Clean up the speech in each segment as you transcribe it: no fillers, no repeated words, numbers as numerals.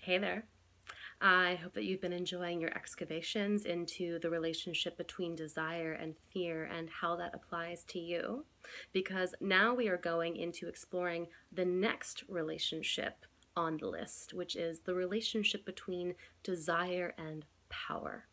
Hey there. I hope that you've been enjoying your excavations into the relationship between desire and fear and how that applies to you, because now we are going into exploring the next relationship on the list, which is the relationship between desire and power.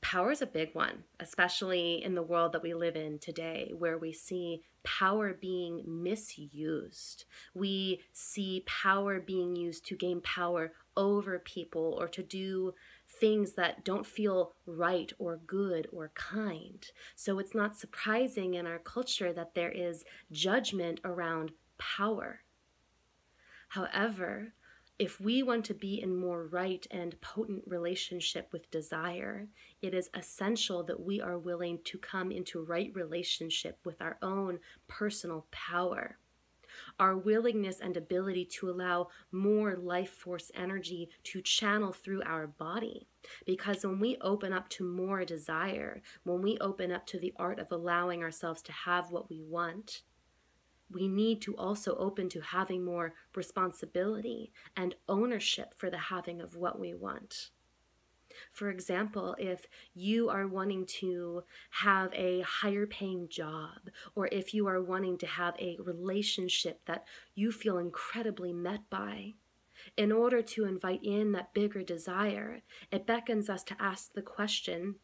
Power is a big one, especially in the world that we live in today, where we see power being misused. We see power being used to gain power over people or to do things that don't feel right or good or kind. So it's not surprising in our culture that there is judgment around power. However, if we want to be in more right and potent relationship with desire, it is essential that we are willing to come into right relationship with our own personal power. Our willingness and ability to allow more life force energy to channel through our body. Because when we open up to more desire, when we open up to the art of allowing ourselves to have what we want, we need to also open to having more responsibility and ownership for the having of what we want. For example, if you are wanting to have a higher paying job, or if you are wanting to have a relationship that you feel incredibly met by, in order to invite in that bigger desire, it beckons us to ask the question,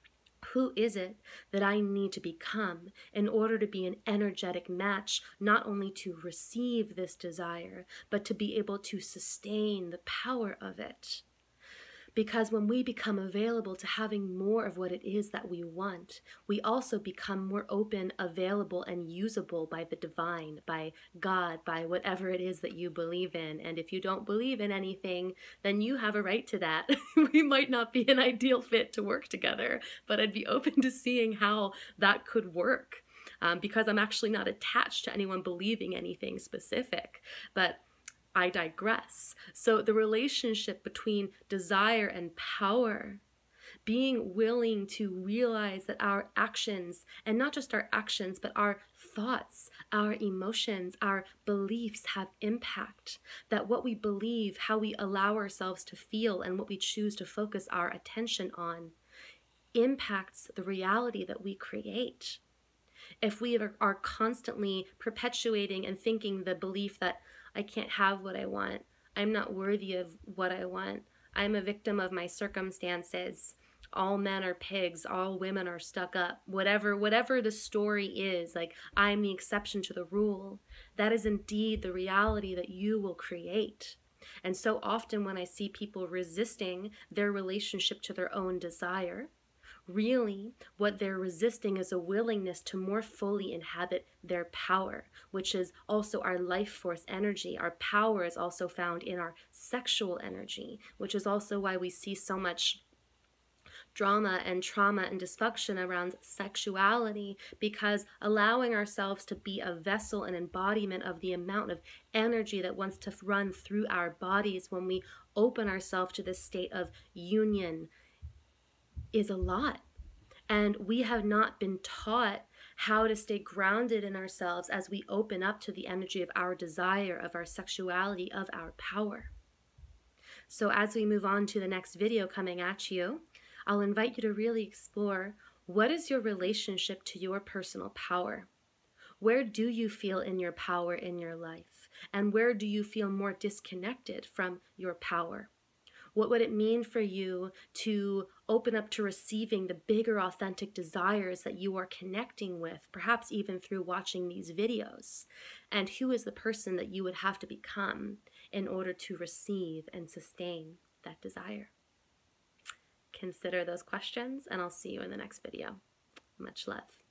who is it that I need to become in order to be an energetic match, not only to receive this desire, but to be able to sustain the power of it? Because when we become available to having more of what it is that we want, we also become more open, available, and usable by the divine, by God, by whatever it is that you believe in. And if you don't believe in anything, then you have a right to that. We might not be an ideal fit to work together, but I'd be open to seeing how that could work. Because I'm actually not attached to anyone believing anything specific. But I digress. So the relationship between desire and power, being willing to realize that our actions, and not just our actions, but our thoughts, our emotions, our beliefs have impact. That what we believe, how we allow ourselves to feel, and what we choose to focus our attention on impacts the reality that we create. If we are constantly perpetuating and thinking the belief that I can't have what I want, I'm not worthy of what I want, I'm a victim of my circumstances, all men are pigs, all women are stuck up, whatever the story is, like I'm the exception to the rule, that is indeed the reality that you will create. And so often when I see people resisting their relationship to their own desire, really, what they're resisting is a willingness to more fully inhabit their power, which is also our life force energy. Our power is also found in our sexual energy, which is also why we see so much drama and trauma and dysfunction around sexuality, because allowing ourselves to be a vessel and embodiment of the amount of energy that wants to run through our bodies when we open ourselves to this state of union is a lot. And we have not been taught how to stay grounded in ourselves as we open up to the energy of our desire, of our sexuality, of our power. So as we move on to the next video coming at you, I'll invite you to really explore, what is your relationship to your personal power? Where do you feel in your power in your life? And where do you feel more disconnected from your power? What would it mean for you to open up to receiving the bigger authentic desires that you are connecting with, perhaps even through watching these videos? And who is the person that you would have to become in order to receive and sustain that desire? Consider those questions, and I'll see you in the next video. Much love.